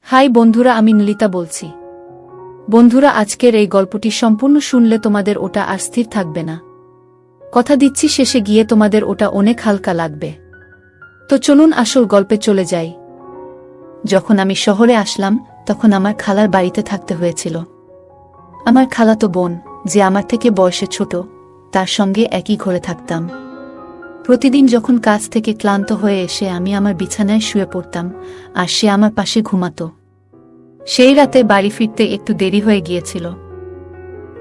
High বন্ধুরা, আমি নলিতা বলছি। বন্ধুরা, আজকের এই গল্পটি সম্পূর্ণ শুনলে তোমাদের ওটা আর স্থির থাকবে না। কথা দিচ্ছি, শেষে গিয়ে তোমাদের ওটা অনেক হালকা লাগবে। তো চলুন আসল গল্পে চলে যাই। যখন আমি শহরে আসলাম তখন আমার খালার বাড়িতে থাকতে হয়েছিল। আমার খালাতো বোন, যে আমার থেকে বয়সে ছোট, তার সঙ্গে একই ঘরে থাকতাম। প্রতিদিন যখন কাজ থেকে ক্লান্ত হয়ে এসে আমি আমার বিছানায় শুয়ে পড়তাম, আর সে আমার পাশে ঘুমাতো। সেই রাতে বাড়ি ফিরতে একটু দেরি হয়ে গিয়েছিল।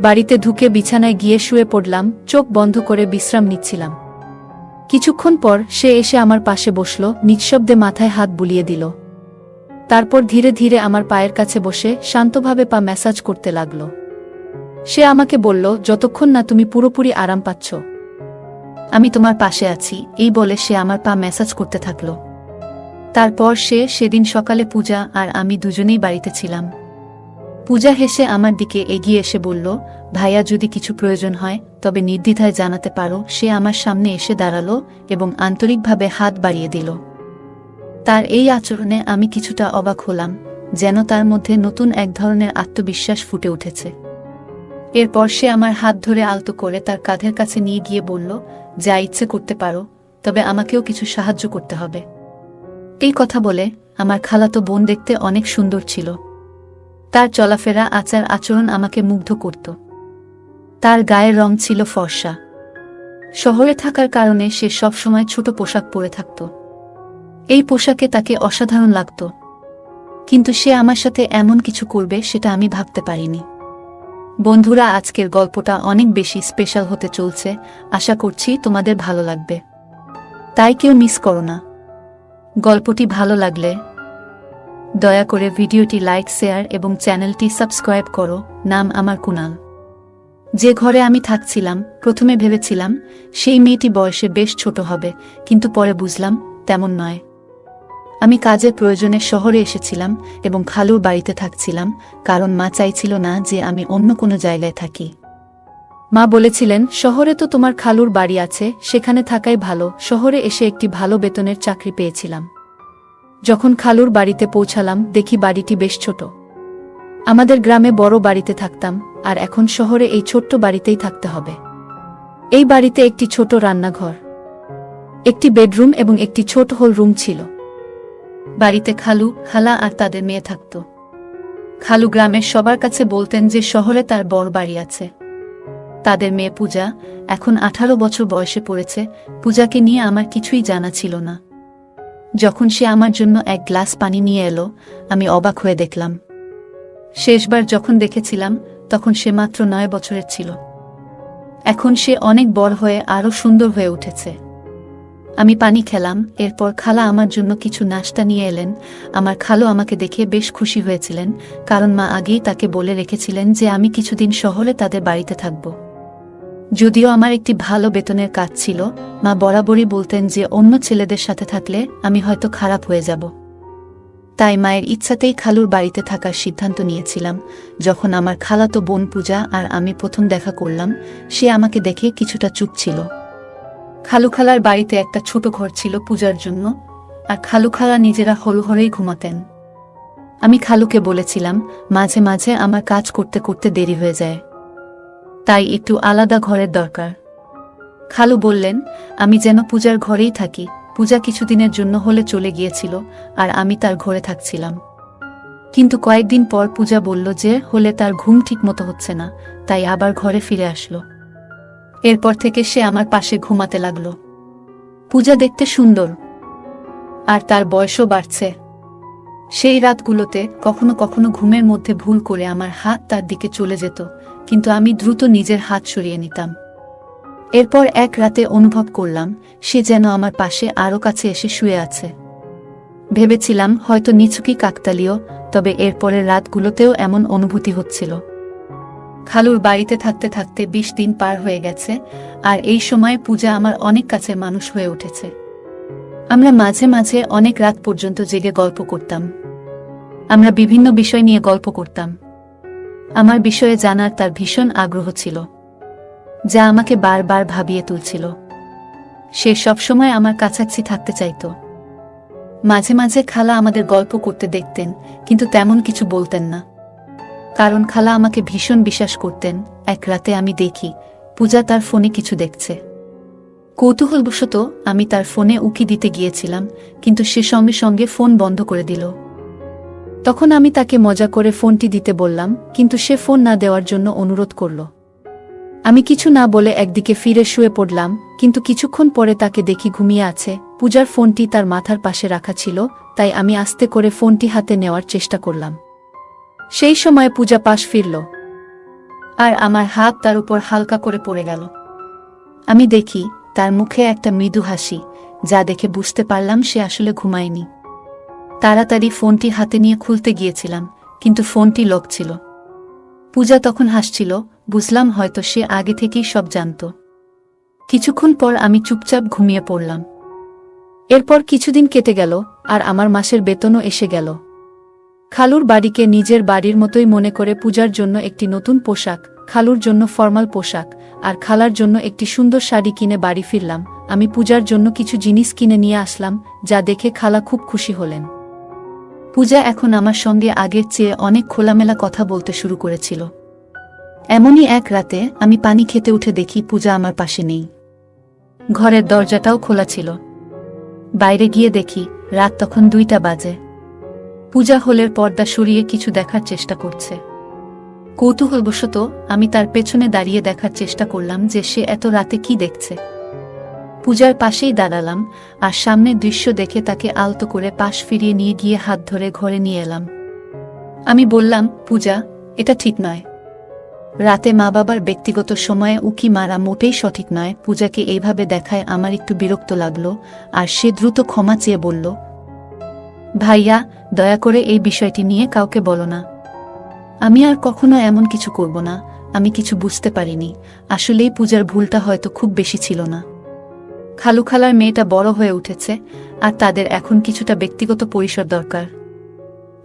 বাড়িতে ঢুকে বিছানায় গিয়ে শুয়ে পড়লাম, চোখ বন্ধ করে বিশ্রাম নিচ্ছিলাম। কিছুক্ষণ পর সে এসে আমার পাশে বসল, নিঃশব্দে মাথায় হাত বুলিয়ে দিল। তারপর ধীরে ধীরে আমার পায়ের কাছে বসে শান্তভাবে পা ম্যাসাজ করতে লাগল। সে আমাকে বলল, যতক্ষণ না তুমি পুরোপুরি আরাম পাচ্ছ, আমি তোমার পাশে আছি। এই বলে সে আমার পা ম্যাসাজ করতে থাকল। তারপর সেদিন সকালে পূজা আর আমি দুজনেই বাড়িতে ছিলাম। পূজা হেসে আমার দিকে এগিয়ে এসে বলল, ভাইয়া, যদি কিছু প্রয়োজন হয় তবে নির্দ্বিধায় জানাতে পারো। সে আমার সামনে এসে দাঁড়ালো এবং আন্তরিকভাবে হাত বাড়িয়ে দিল। তার এই আচরণে আমি কিছুটা অবাক হলাম, যেন তার মধ্যে নতুন এক ধরনের আত্মবিশ্বাস ফুটে উঠেছে। এরপর সে আমার হাত ধরে আলতো করে তার কাঁধের কাছে নিয়ে গিয়ে বলল, যা ইচ্ছে করতে পারো, তবে আমাকেও কিছু সাহায্য করতে হবে। এই কথা বলে আমার খালাতো বোন দেখতে অনেক সুন্দর ছিল। তার চলাফেরা, আচার আচরণ আমাকে মুগ্ধ করত। তার গায়ের রং ছিল ফর্সা। শহরে থাকার কারণে সে সবসময় ছোট পোশাক পরে থাকত। এই পোশাকে তাকে অসাধারণ লাগত, কিন্তু সে আমার সাথে এমন কিছু করবে সেটা আমি ভাবতে পারিনি। বন্ধুরা, আজকের গল্পটা অনেক বেশি স্পেশাল হতে চলছে। আশা করছি তোমাদের ভালো লাগবে, তাই কেউ মিস করো না। গল্পটি ভালো লাগলে দয়া করে ভিডিওটি লাইক, শেয়ার এবং চ্যানেলটি সাবস্ক্রাইব করো। নাম আমার কুনাল। যে ঘরে আমি থাকছিলাম, প্রথমে ভেবেছিলাম সেই মেয়েটি বয়সে বেশ ছোট হবে, কিন্তু পরে বুঝলাম তেমন নয়। আমি কাজের প্রয়োজনে শহরে এসেছিলাম এবং খালুর বাড়িতে থাকছিলাম, কারণ মা চাইছিল না যে আমি অন্য কোনো জায়গায় থাকি। মা বলেছিলেন, শহরে তো তোমার খালুর বাড়ি আছে, সেখানে থাকাই ভালো। শহরে এসে একটি ভালো বেতনের চাকরি পেয়েছিলাম। যখন খালুর বাড়িতে পৌঁছালাম, দেখি বাড়িটি বেশ ছোট। আমাদের গ্রামে বড় বাড়িতে থাকতাম, আর এখন শহরে এই ছোট্ট বাড়িতেই থাকতে হবে। এই বাড়িতে একটি ছোট রান্নাঘর, একটি বেডরুম এবং একটি ছোট হল রুম ছিল। বাড়িতে খালু, খালা আর তাদের মেয়ে থাকত। খালু গ্রামের সবার কাছে বলতেন যে শহরে তার বড় বাড়ি আছে। তাদের মেয়ে পূজা এখন 18 বছর বয়সে পড়েছে। পূজাকে নিয়ে আমার কিছুই জানা ছিল না। যখন সে আমার জন্য এক গ্লাস পানি নিয়ে এলো, আমি অবাক হয়ে দেখলাম। শেষবার যখন দেখেছিলাম তখন সে মাত্র 9 বছরের ছিল। এখন সে অনেক বড় হয়ে আরো সুন্দর হয়ে উঠেছে। আমি পানি খেলাম, এরপর খালা আমার জন্য কিছু নাশতা নিয়ে এলেন। আমার খালু আমাকে দেখে বেশ খুশি হয়েছিলেন, কারণ মা আগেই তাকে বলে রেখেছিলেন যে আমি কিছুদিন শহরে তাদের বাড়িতে থাকব। যদিও আমার একটি ভালো বেতনের কাজ ছিল, মা বরাবরই বলতেন যে অন্য ছেলেদের সাথে থাকলে আমি হয়তো খারাপ হয়ে যাব। তাই মায়ের ইচ্ছাতেই খালুর বাড়িতে থাকার সিদ্ধান্ত নিয়েছিলাম। যখন আমার খালাতো বোন পূজা আর আমি প্রথম দেখা করলাম, সে আমাকে দেখে কিছুটা চুপ ছিল। খালু খালার বাড়িতে একটা ছোট ঘর ছিল পূজার জন্য, আর খালু খালা নিজেরা হল ঘরেই ঘুমাতেন। আমি খালুকে বলেছিলাম, মাঝে মাঝে আমার কাজ করতে করতে দেরি হয়ে যায়, তাই একটু আলাদা ঘরের দরকার। খালু বললেন আমি যেন পূজার ঘরেই থাকি। পূজা কিছুদিনের জন্য হলে চলে গিয়েছিল, আর আমি তার ঘরে থাকছিলাম। কিন্তু কয়েকদিন পর পূজা বলল যে হলে তার ঘুম ঠিক মতো হচ্ছে না, তাই আবার ঘরে ফিরে আসলো। এরপর থেকে সে আমার পাশে ঘুমাতে লাগলো। পূজা দেখতে সুন্দর, আর তার বয়সও বাড়ছে। সেই রাতগুলোতে কখনো কখনো ঘুমের মধ্যে ভুল করে আমার হাত তার দিকে চলে যেত, কিন্তু আমি দ্রুত নিজের হাত সরিয়ে নিতাম। এরপর এক রাতে অনুভব করলাম সে যেন আমার পাশে আরো কাছে এসে শুয়ে আছে। ভেবেছিলাম হয়তো নিছকই কাকতালীয়, তবে এরপরের রাতগুলোতেও এমন অনুভূতি হচ্ছিল। খালুর বাড়িতে থাকতে থাকতে 20 দিন পার হয়ে গেছে, আর এই সময় পূজা আমার অনেক কাছের মানুষ হয়ে উঠেছে। আমরা মাঝে মাঝে অনেক রাত পর্যন্ত জেগে গল্প করতাম। আমরা বিভিন্ন বিষয় নিয়ে গল্প করতাম। আমার বিষয়ে জানার তার ভীষণ আগ্রহ ছিল, যা আমাকে বারবার ভাবিয়ে তুলছিল। সে সবসময় আমার কাছাকাছি থাকতে চাইত। মাঝে মাঝে খালা আমাদের গল্প করতে দেখতেন, কিন্তু তেমন কিছু বলতেন না। কারণ খালা আমাকে ভীষণ বিশ্বাস করতেন। এক রাতে আমি দেখি পূজা তার ফোনে কিছু দেখছে। কৌতূহলবশত আমি তার ফোনে উকি দিতে গিয়েছিলাম, কিন্তু সে সঙ্গে সঙ্গে ফোন বন্ধ করে দিল। তখন আমি তাকে মজা করে ফোনটি দিতে বললাম, কিন্তু সে ফোন না দেওয়ার জন্য অনুরোধ করল। আমি কিছু না বলে একদিকে ফিরে শুয়ে পড়লাম, কিন্তু কিছুক্ষণ পরে তাকে দেখি ঘুমিয়ে আছে। পূজার ফোনটি তার মাথার পাশে রাখা ছিল, তাই আমি আস্তে করে ফোনটি হাতে নেওয়ার চেষ্টা করলাম। সেই সময় পূজা পাশ ফিরল, আর আমার হাত তার উপর হালকা করে পড়ে গেল। আমি দেখি তার মুখে একটা মৃদু হাসি, যা দেখে বুঝতে পারলাম সে আসলে ঘুমায়নি। তাড়াতাড়ি ফোনটি হাতে নিয়ে খুলতে গিয়েছিলাম, কিন্তু ফোনটি লক ছিল। পূজা তখন হাসছিল, বুঝলাম হয়তো সে আগে থেকেই সব জানত। কিছুক্ষণ পর আমি চুপচাপ ঘুমিয়ে পড়লাম। এরপর কিছুদিন কেটে গেল, আর আমার মাসের বেতনও এসে গেল। খালুর বাড়িকে নিজের বাড়ির মতোই মনে করে পূজার জন্য একটি নতুন পোশাক, খালুর জন্য ফর্মাল পোশাক, আর খালার জন্য একটি সুন্দর শাড়ি কিনে বাড়ি ফিরলাম। আমি পূজার জন্য কিছু জিনিস কিনে নিয়ে আসলাম, যা দেখে খালা খুব খুশি হলেন। পূজা এখন আমার সঙ্গে আগের চেয়ে অনেক খোলামেলা কথা বলতে শুরু করেছিল। এমনই এক রাতে আমি পানি খেতে উঠে দেখি পূজা আমার পাশে নেই। ঘরের দরজাটাও খোলা ছিল। বাইরে গিয়ে দেখি রাত তখন 2টা বাজে। পূজা হলের পর্দা সরিয়ে কিছু দেখার চেষ্টা করছে। কৌতূহলবশত আমি তার পেছনে দাঁড়িয়ে দেখার চেষ্টা করলাম যে সে এত রাতে কি দেখছে। পূজার পাশেই দাঁড়ালাম, আর সামনের দৃশ্য দেখে তাকে আলতো করে পাশ ফিরিয়ে নিয়ে গিয়ে হাত ধরে ঘরে নিয়ে এলাম। আমি বললাম, পূজা, এটা ঠিক নয়। রাতে মা বাবার ব্যক্তিগত সময়ে উকি মারা মোটেই সঠিক নয়। পূজাকে এইভাবে দেখায় আমার একটু বিরক্ত লাগলো, আর সে দ্রুত ক্ষমা চেয়ে বলল, ভাইয়া, দয়া করে এই বিষয়টি নিয়ে কাউকে বলো না। আমি আর কখনো এমন কিছু করব না। আমি কিছু বুঝতে পারিনি। আসলেই পূজার ভুলটা হয়তো খুব বেশি ছিল না। খালু খালার মেয়েটা বড় হয়ে উঠেছে, আর তাদের এখন কিছুটা ব্যক্তিগত পরিসর দরকার।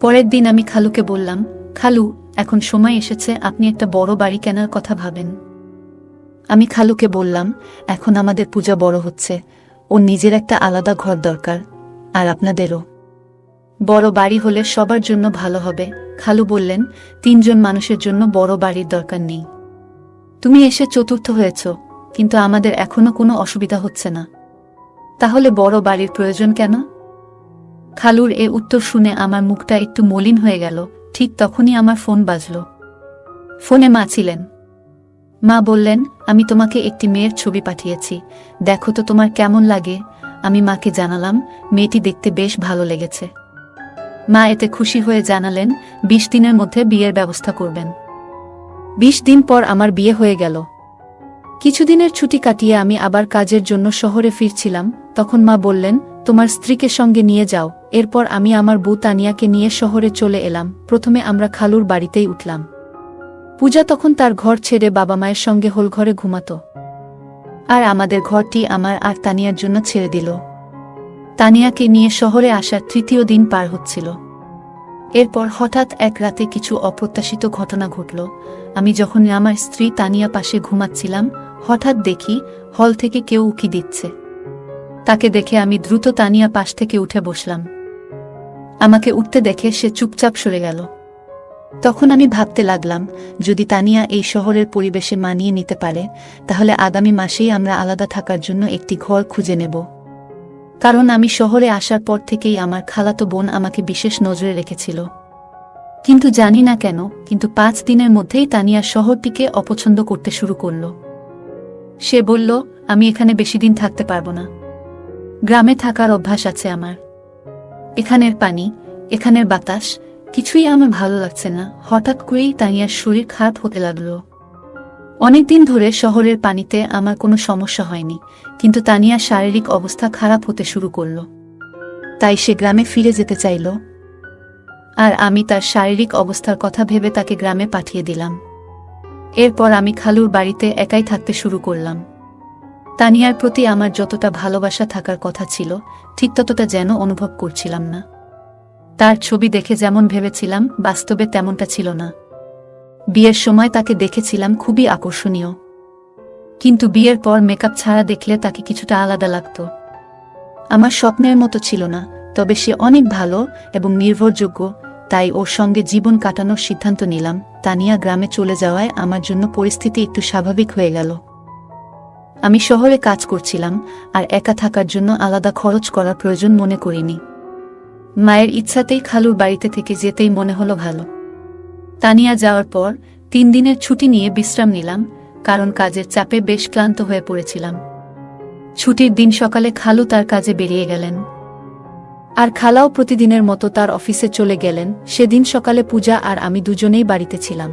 পরের দিন আমি খালুকে বললাম, খালু, এখন সময় এসেছে আপনি একটা বড় বাড়ি কেনার কথা ভাবেন। আমি খালুকে বললাম, এখন আমাদের পূজা বড় হচ্ছে, ওর নিজের একটা আলাদা ঘর দরকার, আর আপনাদেরও। বড় বাড়ি হলে সবার জন্য ভালো হবে। খালু বললেন, 3জন মানুষের জন্য বড় বাড়ির দরকার নেই। তুমি এসে চতুর্থ হয়েছ, কিন্তু আমাদের এখনো কোনো অসুবিধা হচ্ছে না। তাহলে বড় বাড়ির প্রয়োজন কেন? খালুর এ উত্তর শুনে আমার মুখটা একটু মলিন হয়ে গেল। ঠিক তখনই আমার ফোন বাজল। ফোনে মা ছিলেন। মা বললেন, আমি তোমাকে একটি মেয়ের ছবি পাঠিয়েছি, দেখো তো তোমার কেমন লাগে। আমি মাকে জানালাম, মেয়েটি দেখতে বেশ ভালো লেগেছে। মা এতে খুশি হয়ে জানালেন 20 দিনের মধ্যে বিয়ের ব্যবস্থা করবেন। 20 দিন পর আমার বিয়ে হয়ে গেল। কিছুদিনের ছুটি কাটিয়ে আমি আবার কাজের জন্য শহরে ফিরছিলাম। তখন মা বললেন, তোমার স্ত্রীকে সঙ্গে নিয়ে যাও। এরপর আমি আমার বউ তানিয়াকে নিয়ে শহরে চলে এলাম। প্রথমে আমরা খালুর বাড়িতেই উঠলাম। পূজা তখন তার ঘর ছেড়ে বাবা মায়ের সঙ্গে হোলঘরে ঘুমাতো, আর আমাদের ঘরটি আমার আর তানিয়ার জন্য ছেড়ে দিল। তানিয়াকে নিয়ে শহরে আসার 3য় দিন পার হচ্ছিল। এরপর হঠাৎ এক রাতে কিছু অপ্রত্যাশিত ঘটনা ঘটল। আমি যখন আমার স্ত্রী তানিয়া পাশে ঘুমাচ্ছিলাম, হঠাৎ দেখি হল থেকে কেউ উকি দিচ্ছে। তাকে দেখে আমি দ্রুত তানিয়া পাশ থেকে উঠে বসলাম। আমাকে উঠতে দেখে সে চুপচাপ সরে গেল। তখন আমি ভাবতে লাগলাম, যদি তানিয়া এই শহরের পরিবেশে মানিয়ে নিতে পারে, তাহলে আগামী মাসেই আমরা আলাদা থাকার জন্য একটি ঘর খুঁজে নেব। কারণ আমি শহরে আসার পর থেকেই আমার খালাতো বোন আমাকে বিশেষ নজরে রেখেছিল। কিন্তু জানি না কেন, কিন্তু 5 দিনের মধ্যেই তানিয়া শহরটিকে অপছন্দ করতে শুরু করল। সে বলল, আমি এখানে বেশি দিন থাকতে পারবো না। গ্রামে থাকার অভ্যাস আছে আমার। এখানের পানি, এখানের বাতাস, কিছুই আমার ভালো লাগছে না। হঠাৎ করেই তানিয়ার শরীর খারাপ হতে লাগলো। অনেকদিন ধরে শহরের পানিতে আমার কোনো সমস্যা হয়নি, কিন্তু তানিয়ার শারীরিক অবস্থা খারাপ হতে শুরু করল। তাই সে গ্রামে ফিরে যেতে চাইল, আর আমি তার শারীরিক অবস্থার কথা ভেবে তাকে গ্রামে পাঠিয়ে দিলাম। এরপর আমি খালুর বাড়িতে একাই থাকতে শুরু করলাম। তানিয়ার প্রতি আমার যতটা ভালোবাসা থাকার কথা ছিল, ঠিক ততটা যেন অনুভব করছিলাম না। তার ছবি দেখে যেমন ভেবেছিলাম, বাস্তবে তেমনটা ছিল না। বিয়ের সময় তাকে দেখেছিলাম খুবই আকর্ষণীয়, কিন্তু বিয়ের পর মেকআপ ছাড়া দেখলে তাকে কিছুটা আলাদা লাগত। আমার স্বপ্নের মতো ছিল না। তবে সে অনেক ভালো এবং নির্ভরযোগ্য, তাই ওর সঙ্গে জীবন কাটানোর সিদ্ধান্ত নিলাম। তানিয়া গ্রামে চলে যাওয়ায় আমার জন্য পরিস্থিতি একটু স্বাভাবিক হয়ে গেল। আমি শহরে কাজ করছিলাম, আর একা থাকার জন্য আলাদা খরচ করার প্রয়োজন মনে করিনি। মায়ের ইচ্ছাতেই খালুর বাড়িতে থেকে যেতেই মনে হলো ভালো। তানিয়া যাওয়ার পর 3 দিনের ছুটি নিয়ে বিশ্রাম নিলাম, কারণ কাজের চাপে বেশ ক্লান্ত হয়ে পড়েছিলাম। ছুটির দিন সকালে খালু তার কাজে বেরিয়ে গেলেন, আর খালাও প্রতিদিনের মতো তার অফিসে চলে গেলেন। সেদিন সকালে পূজা আর আমি দুজনেই বাড়িতে ছিলাম।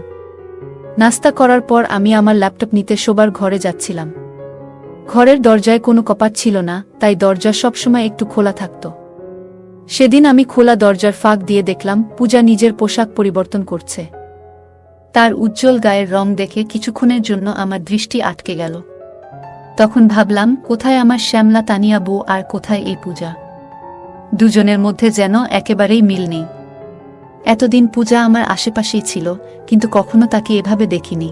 নাস্তা করার পর আমি আমার ল্যাপটপ নিতে শোবার ঘরে যাচ্ছিলাম। ঘরের দরজায় কোনো কপাট ছিল না, তাই দরজা সবসময় একটু খোলা থাকত। সেদিন আমি খোলা দরজার ফাঁক দিয়ে দেখলাম পূজা নিজের পোশাক পরিবর্তন করছে। তার উজ্জ্বল গায়ের রং দেখে কিছুক্ষণের জন্য আমার দৃষ্টি আটকে গেল। তখন ভাবলাম, কোথায় আমার শ্যামলা তানিয়া বউ আর কোথায় এই পূজা? দুজনের মধ্যে যেন একেবারেই মিল নেই। এতদিন পূজা আমার আশেপাশেই ছিল, কিন্তু কখনো তাকে এভাবে দেখিনি।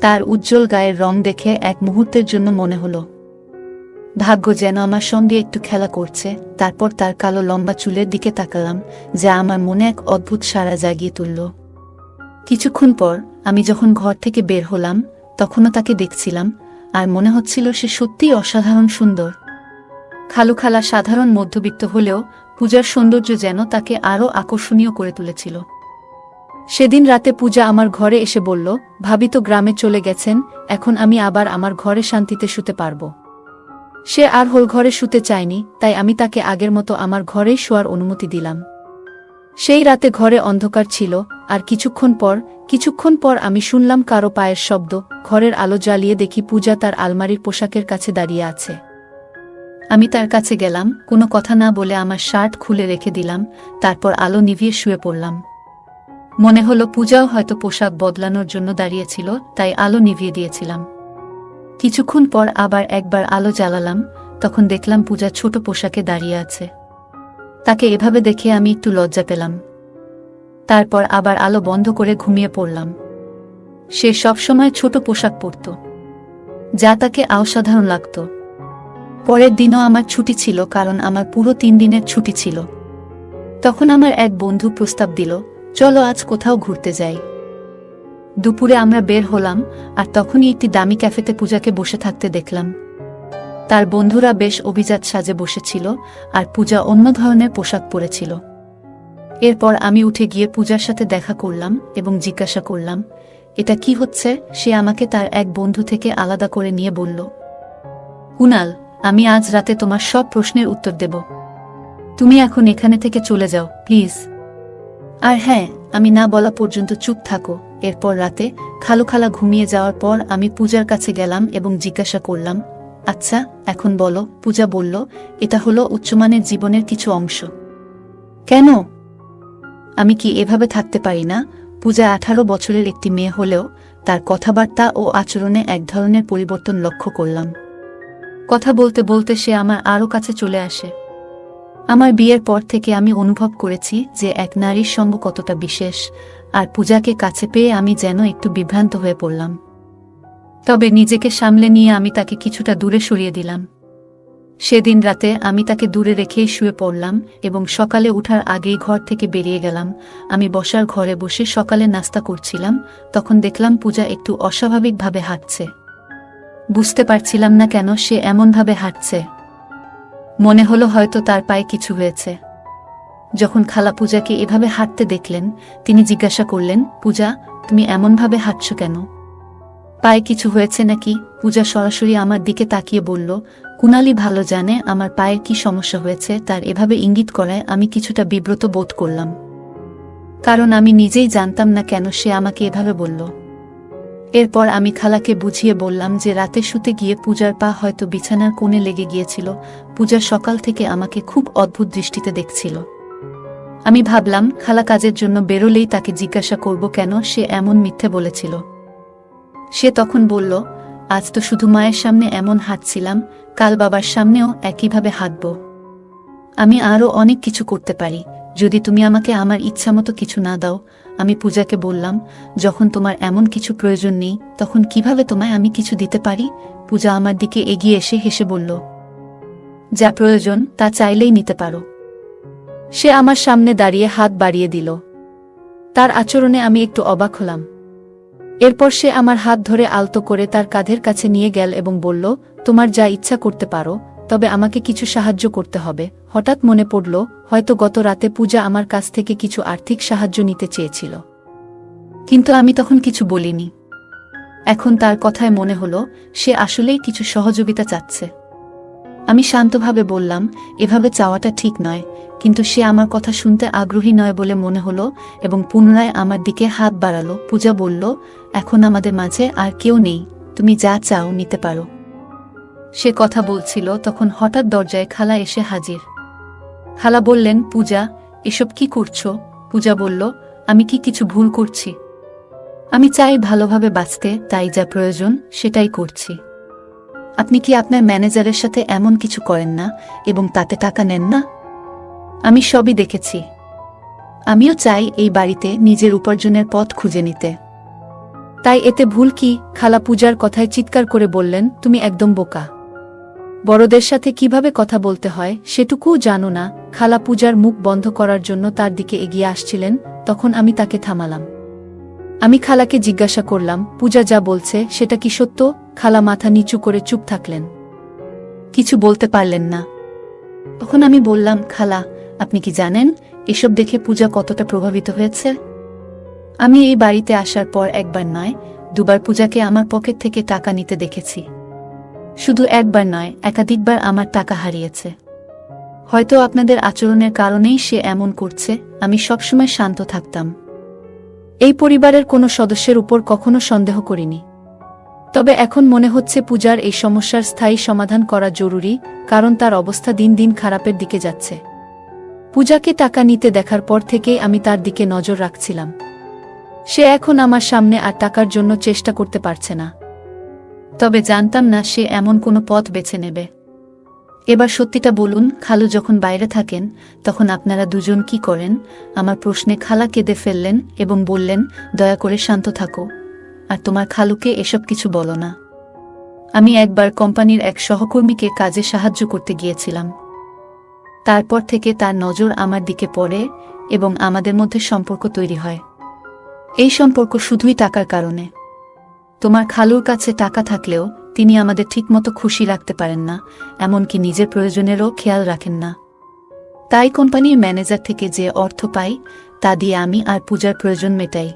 তার উজ্জ্বল গায়ের রং দেখে এক মুহূর্তের জন্য মনে হলো ভাগ্য যেন আমার সঙ্গে একটু খেলা করছে। তারপর তার কালো লম্বা চুলের দিকে তাকালাম, যা আমার মনে এক অদ্ভুত সাড়া জাগিয়ে তুলল। কিছুক্ষণ পর আমি যখন ঘর থেকে বের হলাম, তখনও তাকে দেখছিলাম, আর মনে হচ্ছিল সে সত্যিই অসাধারণ সুন্দর। খালা সাধারণ মধ্যবিত্ত হলেও পূজার সৌন্দর্য যেন তাকে আরও আকর্ষণীয় করে তুলেছিল। সেদিন রাতে পূজা আমার ঘরে এসে বলল, ভাবি তো গ্রামে চলে গেছেন, এখন আমি আবার আমার ঘরে শান্তিতে শুতে পারব। সে আর হোল ঘরে শুতে চায়নি, তাই আমি তাকে আগের মতো আমার ঘরেই শোয়ার অনুমতি দিলাম। সেই রাতে ঘরে অন্ধকার ছিল, আর কিছুক্ষণ পর আমি শুনলাম কারো পায়ের শব্দ। ঘরের আলো জ্বালিয়ে দেখি পূজা তার আলমারির পোশাকের কাছে দাঁড়িয়ে আছে। আমি তার কাছে গেলাম, কোনো কথা না বলে আমার শার্ট খুলে রেখে দিলাম, তারপর আলো নিভিয়ে শুয়ে পড়লাম। মনে হলো পূজাও হয়তো পোশাক বদলানোর জন্য দাঁড়িয়েছিল, তাই আলো নিভিয়ে দিয়েছিলাম। কিছুক্ষণ পর আবার একবার আলো জ্বালালাম, তখন দেখলাম পূজা ছোট পোশাকে দাঁড়িয়ে আছে। তাকে এভাবে দেখে আমি একটু লজ্জা পেলাম। তারপর আবার আলো বন্ধ করে ঘুমিয়ে পড়লাম। সে সবসময় ছোট পোশাক পরত, যা তাকে অসাধারণ লাগত। পরের দিনও আমার ছুটি ছিল, কারণ আমার পুরো 3 দিনের ছুটি ছিল। তখন আমার এক বন্ধু প্রস্তাব দিল, চলো আজ কোথাও ঘুরতে যাই। দুপুরে আমরা বের হলাম, আর তখনই একটি দামি ক্যাফেতে পূজাকে বসে থাকতে দেখলাম। তার বন্ধুরা বেশ অভিজাত সাজে বসেছিল, আর পূজা অন্য ধরনের পোশাক পরেছিল। এরপর আমি উঠে গিয়ে পূজার সাথে দেখা করলাম এবং জিজ্ঞাসা করলাম, এটা কি হচ্ছে? সে আমাকে তার এক বন্ধু থেকে আলাদা করে নিয়ে বলল, কুনাল, আমি আজ রাতে তোমার সব প্রশ্নের উত্তর দেব। তুমি এখন এখানে থেকে চলে যাও প্লিজ। আর হ্যাঁ, আমি না বলা পর্যন্ত চুপ থাকো। এরপর রাতে খালা ঘুমিয়ে যাওয়ার পর আমি পূজার কাছে গেলাম এবং জিজ্ঞাসা করলাম, আচ্ছা এখন বলো। পূজা বলল, এটা হলো উচ্চমানের জীবনের কিছু অংশ। কেন? আমি কি এভাবে থাকতে পারি না? পূজা 18 বছরের একটি মেয়ে হলেও তার কথাবার্তা ও আচরণে এক ধরনের পরিবর্তন লক্ষ্য করলাম। কথা বলতে বলতে সে আমার আরও কাছে চলে আসে। আমার বিয়ের পর থেকে আমি অনুভব করেছি যে এক নারীর সঙ্গ কতটা বিশেষ, আর পূজাকে কাছে পেয়ে আমি যেন একটু বিভ্রান্ত হয়ে পড়লাম। তবে নিজেকে সামলে নিয়ে আমি তাকে কিছুটা দূরে সরিয়ে দিলাম। সেদিন রাতে আমি তাকে দূরে রেখেই শুয়ে পড়লাম এবং সকালে উঠার আগেই ঘর থেকে বেরিয়ে গেলাম। আমি বসার ঘরে বসে সকালে নাস্তা করছিলাম, তখন দেখলাম পূজা একটু অস্বাভাবিকভাবে হাঁটছে। বুঝতে পারছিলাম না কেন সে এমনভাবে হাঁটছে। মনে হলো হয়তো তার পায়ে কিছু হয়েছে। যখন খালা পূজাকে এভাবে হাঁটতে দেখলেন, তিনি জিজ্ঞাসা করলেন, পূজা, তুমি এমনভাবে হাঁটছো কেন? পায়ে কিছু হয়েছে নাকি? পূজা সরাসরি আমার দিকে তাকিয়ে বলল, কুনালি ভালো জানে আমার পায়ের কি সমস্যা হয়েছে। তার এভাবে ইঙ্গিত করায় আমি কিছুটা বিব্রত বোধ করলাম, কারণ আমি নিজেই জানতাম না কেন সে আমাকে এভাবে বলল। এরপর আমি খালাকে বুঝিয়ে বললাম যে রাতে শুতে গিয়ে পূজার পা হয়তো বিছানার কোণে লেগে গিয়েছিল। পূজা সকাল থেকে আমাকে খুব অদ্ভুত দৃষ্টিতে দেখছিল। আমি ভাবলাম খালা কাজের জন্য বেরোলেই তাকে জিজ্ঞাসা করব কেন সে এমন মিথ্যে বলেছিল। সে তখন বলল, আজ তো শুধু মায়ের সামনে এমন হাঁটছিলাম, কাল বাবার সামনেও একইভাবে হাঁটব। আমি আরও অনেক কিছু করতে পারি, যদি তুমি আমাকে আমার ইচ্ছামতো কিছু না দাও। আমি পূজাকে বললাম, যখন তোমার এমন কিছু প্রয়োজন নেই, তখন কিভাবে তোমায় আমি কিছু দিতে পারি? পূজা আমার দিকে এগিয়ে এসে হেসে বলল, যা প্রয়োজন তা চাইলেই নিতে পারো। সে আমার সামনে দাঁড়িয়ে হাত বাড়িয়ে দিল। তার আচরণে আমি একটু অবাক হলাম। এরপর সে আমার হাত ধরে আলতো করে তার কাঁধের কাছে নিয়ে গেল এবং বলল, তোমার যা ইচ্ছা করতে পারো, তবে আমাকে কিছু সাহায্য করতে হবে। হঠাৎ মনে পড়ল, হয়তো গত রাতে পূজা আমার কাছ থেকে কিছু আর্থিক সাহায্য নিতে চেয়েছিল, কিন্তু আমি তখন কিছু বলিনি। এখন তার কথায় মনে হলো সে আসলেই কিছু সহযোগিতা চাচ্ছে। আমি শান্তভাবে বললাম, এভাবে চাওয়াটা ঠিক নয়, কিন্তু সে আমার কথা শুনতে আগ্রহী নয় বলে মনে হলো এবং পুনরায় আমার দিকে হাত বাড়ালো। পূজা বলল, এখন আমাদের মাঝে আর কেউ নেই, তুমি যা চাও নিতে পারো। সে কথা বলছিল, তখন হঠাৎ দরজায় খালা এসে হাজির। খালা বললেন, পূজা, এসব কি করছো? পূজা বলল, আমি কি কিছু ভুল করছি? আমি চাই ভালোভাবে বাঁচতে, তাই যা প্রয়োজন সেটাই করছি। আপনি কি আপনার ম্যানেজারের সাথে এমন কিছু করেন না এবং তাতে টাকা নেন না? আমি সবই দেখেছি। আমিও চাই এই বাড়িতে নিজের উপার্জনের পথ খুঁজে নিতে। তাই এতে ভুল কি? খালা পূজার কথায় চিৎকার করে বললেন, তুমি একদম বোকা। বড়দের সাথে কিভাবে কথা বলতে হয় সেটুকুও জানো না। খালা পূজার মুখ বন্ধ করার জন্য তার দিকে এগিয়ে আসছিলেন, তখন আমি তাকে থামালাম। আমি খালাকে জিজ্ঞাসা করলাম, পূজা যা বলছে সেটা কি সত্য? খালা মাথা নিচু করে চুপ থাকলেন, কিছু বলতে পারলেন না। তখন আমি বললাম, খালা, আপনি কি জানেন এসব দেখে পূজা কতটা প্রভাবিত হয়েছে? আমি এই বাড়িতে আসার পর একবার নয়, দুবার পূজাকে আমার পকেট থেকে টাকা নিতে দেখেছি। শুধু একবার নয়, একাধিকবার আমার টাকা হারিয়েছে। হয়তো আপনাদের আচরণের কারণেই সে এমন করছে। আমি সবসময় শান্ত থাকতাম, এই পরিবারের কোনো সদস্যের উপর কখনো সন্দেহ করিনি। তবে এখন মনে হচ্ছে পূজার এই সমস্যার স্থায়ী সমাধান করা জরুরি, কারণ তার অবস্থা দিন দিন খারাপের দিকে যাচ্ছে। পূজাকে টাকা নিতে দেখার পর থেকেই আমি তার দিকে নজর রাখছিলাম। সে এখন আমার সামনে আর টাকার জন্য চেষ্টা করতে পারছে না, তবে জানতাম না সে এমন কোনো পথ বেছে নেবে। এবার সত্যিটা বলুন, খালু যখন বাইরে থাকেন তখন আপনারা দুজন কি করেন? আমার প্রশ্নে খালা কেঁদে ফেললেন এবং বললেন, দয়া করে শান্ত থাকো, আর তোমার খালুকে এসব কিছু বলো না। আমি একবার কোম্পানির এক সহকর্মীকে কাজে সাহায্য করতে গিয়েছিলাম। তারপর থেকে তার নজর আমার দিকে পড়ে এবং আমাদের মধ্যে সম্পর্ক তৈরি হয়। এই সম্পর্ক শুধুই টাকার কারণে। তোমার খালুর কাছে টাকা থাকলেও তিনি আমাদের ঠিকমতো খুশি রাখতে পারেন না, এমনকি নিজের প্রয়োজনেরও খেয়াল রাখেন না। তাই কোম্পানির ম্যানেজার থেকে যে অর্থ পাই তা দিয়ে আমি আর পূজার প্রয়োজন মেটাই।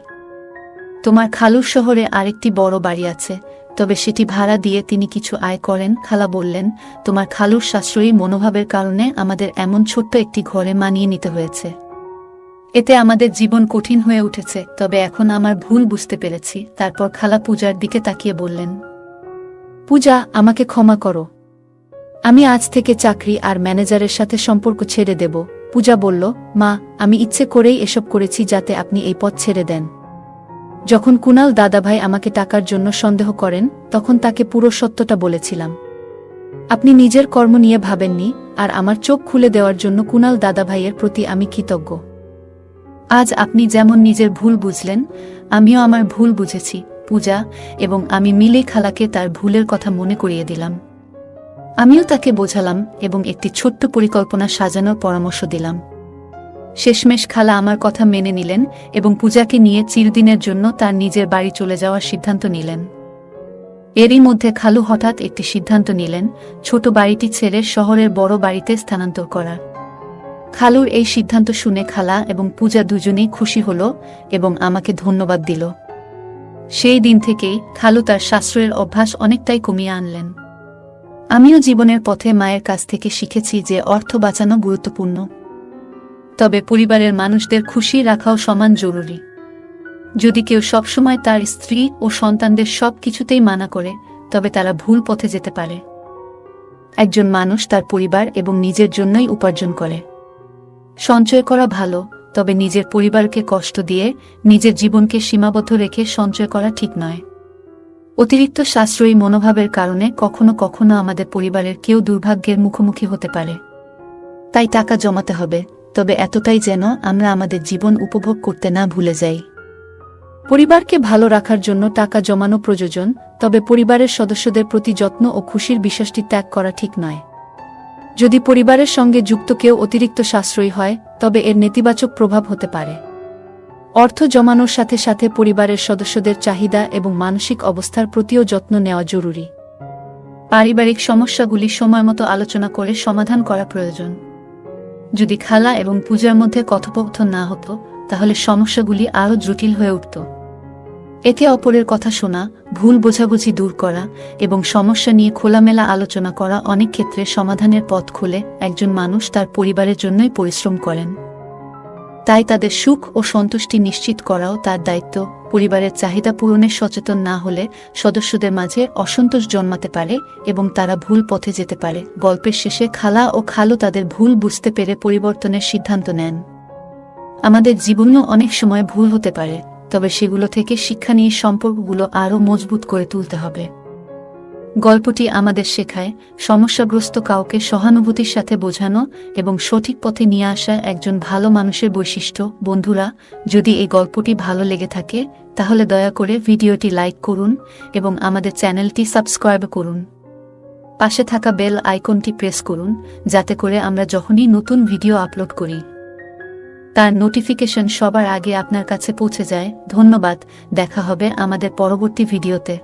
তোমার খালুর শহরে আরেকটি বড় বাড়ি আছে, তবে সেটি ভাড়া দিয়ে তিনি কিছু আয় করেন। খালা বললেন, তোমার খালুর সাশ্রয়ী মনোভাবের কারণে আমাদের এমন ছোট্ট একটি ঘরে মানিয়ে নিতে হয়েছে। এতে আমাদের জীবন কঠিন হয়ে উঠেছে, তবে এখন আমার ভুল বুঝতে পেরেছি। তারপর খালা পূজার দিকে তাকিয়ে বললেন, পূজা, আমাকে ক্ষমা করো। আমি আজ থেকে চাকরি আর ম্যানেজারের সাথে সম্পর্ক ছেড়ে দেব। পূজা বলল, মা, আমি ইচ্ছে করেই এসব করেছি যাতে আপনি এই পথ ছেড়ে দেন। যখন কুনাল দাদাভাই আমাকে টাকার জন্য সন্দেহ করেন তখন তাকে পুরো সত্যটা বলেছিলাম। আপনি নিজের কর্ম নিয়ে ভাবেননি, আর আমার চোখ খুলে দেওয়ার জন্য কুনাল দাদাভাইয়ের প্রতি আমি কৃতজ্ঞ। আজ আপনি যেমন নিজের ভুল বুঝলেন, আমিও আমার ভুল বুঝেছি পূজা, এবং আমি মিলে খালাকে তার ভুলের কথা মনে করিয়ে দিলাম। আমিও তাকে বোঝালাম এবং একটি ছোট্ট পরিকল্পনা সাজানোর পরামর্শ দিলাম। শেষমেশ খালা আমার কথা মেনে নিলেন এবং পূজাকে নিয়ে চিরদিনের জন্য তার নিজের বাড়ি চলে যাওয়ার সিদ্ধান্ত নিলেন। এরই মধ্যে খালু হঠাৎ একটি সিদ্ধান্ত নিলেন, ছোট বাড়িটি ছেড়ে শহরের বড় বাড়িতে স্থানান্তর করার। খালুর এই সিদ্ধান্ত শুনে খালা এবং পূজা দুজনেই খুশি হল এবং আমাকে ধন্যবাদ দিল। সেই দিন থেকেই খালু তার সাশ্রয়ের অভ্যাস অনেকটাই কমিয়ে আনলেন। আমিও জীবনের পথে মায়ের কাছ থেকে শিখেছি যে অর্থ বাঁচানো গুরুত্বপূর্ণ, তবে পরিবারের মানুষদের খুশি রাখাও সমান জরুরি। যদি কেউ সবসময় তার স্ত্রী ও সন্তানদের সব কিছুতেই মানা করে, তবে তারা ভুল পথে যেতে পারে। একজন মানুষ তার পরিবার এবং নিজের জন্যই উপার্জন করে। সঞ্চয় করা ভালো, তবে নিজের পরিবারকে কষ্ট দিয়ে নিজের জীবনকে সীমাবদ্ধ রেখে সঞ্চয় করা ঠিক নয়। অতিরিক্ত সাশ্রয়ী মনোভাবের কারণে কখনো কখনো আমাদের পরিবারের কেউ দুর্ভাগ্যের মুখোমুখি হতে পারে। তাই টাকা জমাতে হবে, তবে এতটাই যেন আমরা আমাদের জীবন উপভোগ করতে না ভুলে যাই। পরিবারকে ভালো রাখার জন্য টাকা জমানো প্রয়োজন, তবে পরিবারের সদস্যদের প্রতি যত্ন ও খুশির বিশ্বাসটি ত্যাগ করা ঠিক নয়। যদি পরিবারের সঙ্গে যুক্ত কেউ অতিরিক্ত সাশ্রয়ী হয় তবে এর নেতিবাচক প্রভাব হতে পারে। অর্থ জমানোর সাথে সাথে পরিবারের সদস্যদের চাহিদা এবং মানসিক অবস্থার প্রতিও যত্ন নেওয়া জরুরি। পারিবারিক সমস্যাগুলি সময়মতো আলোচনা করে সমাধান করা প্রয়োজন। যদি খালা এবং পূজার মধ্যে কথোপকথন না হতো তাহলে সমস্যাগুলি আরও জটিল হয়ে উঠত। একে অপরের কথা শোনা, ভুল বোঝাবুঝি দূর করা এবং সমস্যা নিয়ে খোলামেলা আলোচনা করা অনেক ক্ষেত্রে সমাধানের পথ খোলে। একজন মানুষ তার পরিবারের জন্যই পরিশ্রম করেন, তাই তাদের সুখ ও সন্তুষ্টি নিশ্চিত করাও তার দায়িত্ব। পরিবারের চাহিদা পূরণে সচেতন না হলে সদস্যদের মাঝে অসন্তোষ জন্মাতে পারে এবং তারা ভুল পথে যেতে পারে। গল্পের শেষে খালা ও খালু তাদের ভুল বুঝতে পেরে পরিবর্তনের সিদ্ধান্ত নেন। আমাদের জীবনেও অনেক সময় ভুল হতে পারে, তবে সেগুলো থেকে শিক্ষা নিয়ে সম্পর্কগুলো আরও মজবুত করে তুলতে হবে। গল্পটি আমাদের শেখায় সমস্যাগ্রস্ত কাউকে সহানুভূতির সাথে বোঝানো এবং সঠিক পথে নিয়ে আসা একজন ভালো মানুষের বৈশিষ্ট্য। বন্ধুরা, যদি এই গল্পটি ভালো লেগে থাকে তাহলে দয়া করে ভিডিওটি লাইক করুন এবং আমাদের চ্যানেলটি সাবস্ক্রাইব করুন। পাশে থাকা বেল আইকনটি প্রেস করুন যাতে করে আমরা যখনই নতুন ভিডিও আপলোড করি তার নোটিফিকেশন সবার আগে আপনার কাছে পৌঁছে যায়। ধন্যবাদ, দেখা হবে আমাদের পরবর্তী ভিডিওতে।